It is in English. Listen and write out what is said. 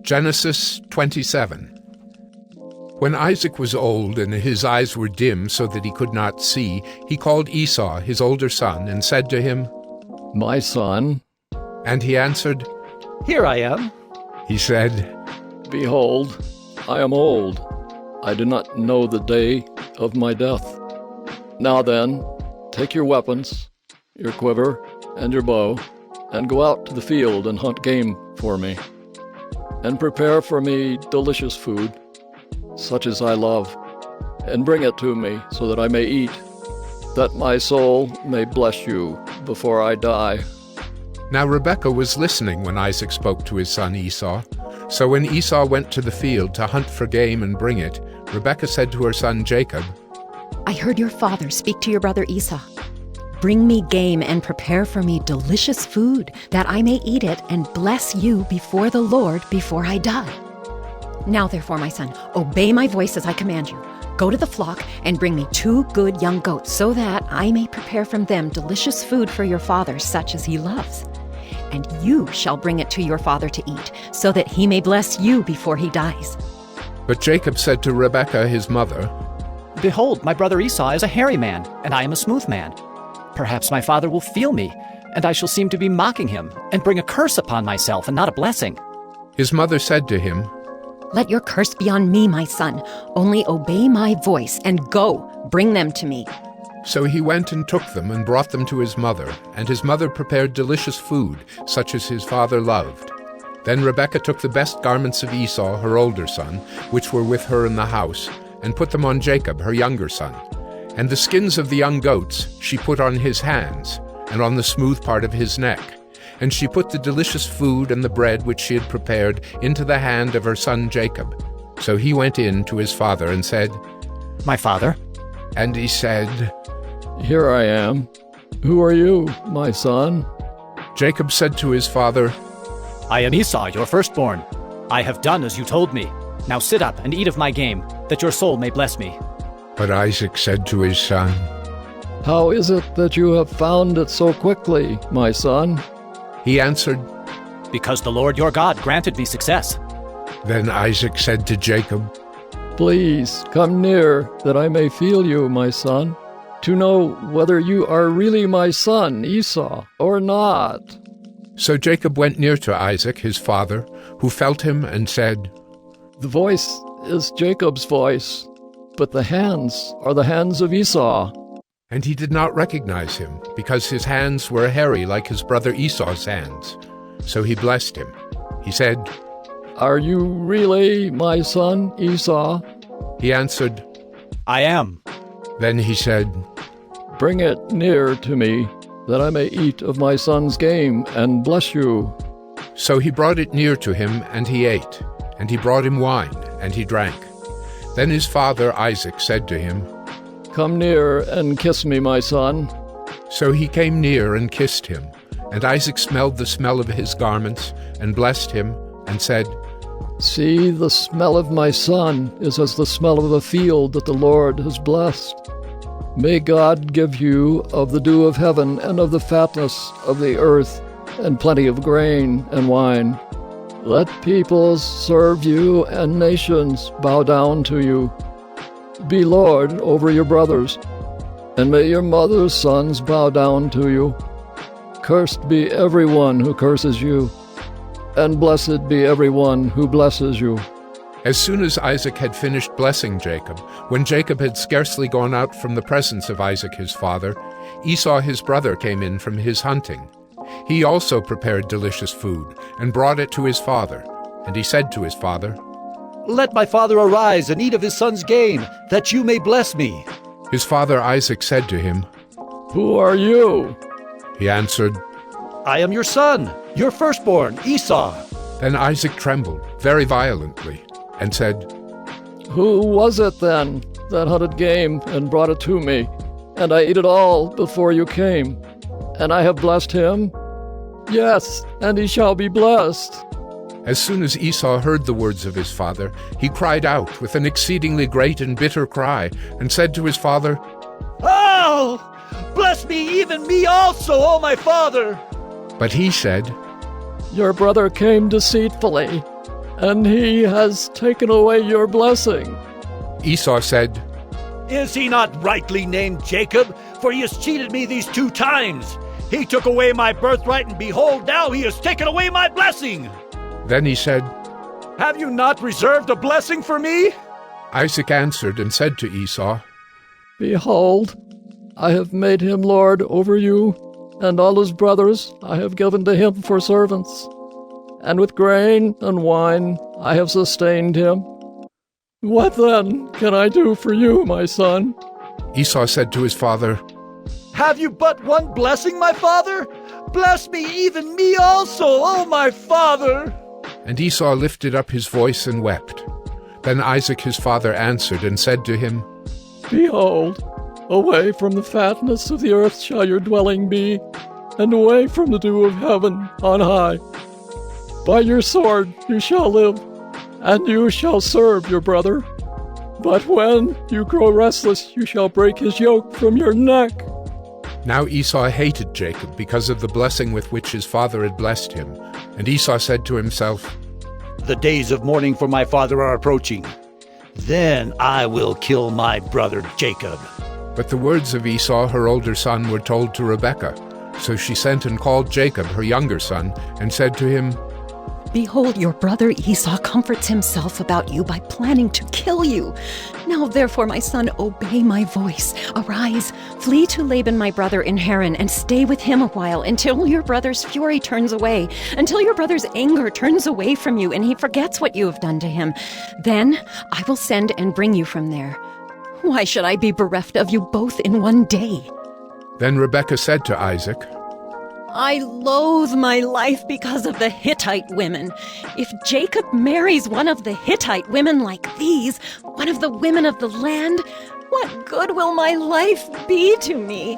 Genesis 27. When Isaac was old and his eyes were dim so that he could not see, he called Esau, his older son, and said to him, "My son." And he answered, "Here I am." He said, "Behold, I am old. I do not know the day of my death. Now then, take your weapons, your quiver, and your bow, and go out to the field and hunt game for me, and prepare for me delicious food, such as I love, and bring it to me so that I may eat, that my soul may bless you before I die." Now Rebekah was listening when Isaac spoke to his son Esau. So when Esau went to the field to hunt for game and bring it, Rebekah said to her son Jacob, "I heard your father speak to your brother Esau. Bring me game and prepare for me delicious food, that I may eat it and bless you before the Lord before I die. Now therefore, my son, obey my voice as I command you. Go to the flock and bring me 2 good young goats, so that I may prepare from them delicious food for your father, such as he loves. And you shall bring it to your father to eat, so that he may bless you before he dies." But Jacob said to Rebekah his mother, "Behold, my brother Esau is a hairy man, and I am a smooth man. Perhaps my father will feel me, and I shall seem to be mocking him, and bring a curse upon myself and not a blessing." His mother said to him, "Let your curse be on me, my son. Only obey my voice, and go, bring them to me." So he went and took them and brought them to his mother, and his mother prepared delicious food, such as his father loved. Then Rebekah took the best garments of Esau, her older son, which were with her in the house, and put them on Jacob, her younger son. And the skins of the young goats she put on his hands, and on the smooth part of his neck. And she put the delicious food and the bread which she had prepared into the hand of her son Jacob. So he went in to his father and said, "My father?" And he said, "Here I am. Who are you, my son?" Jacob said to his father, "I am Esau, your firstborn. I have done as you told me. Now sit up and eat of my game, that your soul may bless me." But Isaac said to his son, "How is it that you have found it so quickly, my son?" He answered, "Because the Lord your God granted me success." Then Isaac said to Jacob, "Please come near, that I may feel you, my son, to know whether you are really my son Esau or not." So Jacob went near to Isaac, his father, who felt him and said, "The voice is Jacob's voice, but the hands are the hands of Esau." And he did not recognize him, because his hands were hairy like his brother Esau's hands. So he blessed him. He said, "Are you really my son Esau?" He answered, "I am." Then he said, "Bring it near to me, that I may eat of my son's game and bless you." So he brought it near to him, and he ate. And he brought him wine, and he drank. Then his father Isaac said to him, "Come near and kiss me, my son." So he came near and kissed him. And Isaac smelled the smell of his garments, and blessed him, and said, "See, the smell of my son is as the smell of the field that the Lord has blessed. May God give you of the dew of heaven and of the fatness of the earth, and plenty of grain and wine. Let peoples serve you and nations bow down to you. Be Lord over your brothers, and may your mother's sons bow down to you. Cursed be everyone who curses you, and blessed be everyone who blesses you." As soon as Isaac had finished blessing Jacob, when Jacob had scarcely gone out from the presence of Isaac his father, Esau his brother came in from his hunting. He also prepared delicious food, and brought it to his father. And he said to his father, "Let my father arise and eat of his son's game, that you may bless me." His father Isaac said to him, "Who are you?" He answered, "I am your son, your firstborn, Esau." Then Isaac trembled very violently, and said, "Who was it then that hunted game and brought it to me? And I ate it all before you came. And I have blessed him? Yes, and he shall be blessed." As soon as Esau heard the words of his father, he cried out with an exceedingly great and bitter cry, and said to his father, "Oh, bless me, even me also, O my father." But he said, "Your brother came deceitfully, and he has taken away your blessing. Esau said, Is he not rightly named Jacob? For he has cheated me these 2 times. He took away my birthright, and behold, now he has taken away my blessing. Then he said, Have you not reserved a blessing for me? Isaac answered and said to Esau, Behold, I have made him lord over you, and all his brothers I have given to him for servants. And with grain and wine I have sustained him. What then can I do for you, my son? Esau said to his father, Have you but one blessing, my father? Bless me, even me also, O my father! And Esau lifted up his voice and wept. Then Isaac his father answered and said to him, Behold, away from the fatness of the earth shall your dwelling be, and away from the dew of heaven on high. By your sword you shall live, and you shall serve your brother. But when you grow restless, you shall break his yoke from your neck. Now Esau hated Jacob because of the blessing with which his father had blessed him. And Esau said to himself, The days of mourning for my father are approaching. Then I will kill my brother Jacob. But the words of Esau, her older son, were told to Rebekah. So she sent and called Jacob, her younger son, and said to him, Behold, your brother Esau comforts himself about you by planning to kill you. Now therefore, my son, obey my voice. Arise, flee to Laban my brother in Haran, and stay with him a while, until your brother's fury turns away, until your brother's anger turns away from you, and he forgets what you have done to him. Then I will send and bring you from there. Why should I be bereft of you both in one day? Then Rebekah said to Isaac, I loathe my life because of the Hittite women. If Jacob marries one of the Hittite women like these, one of the women of the land, what good will my life be to me?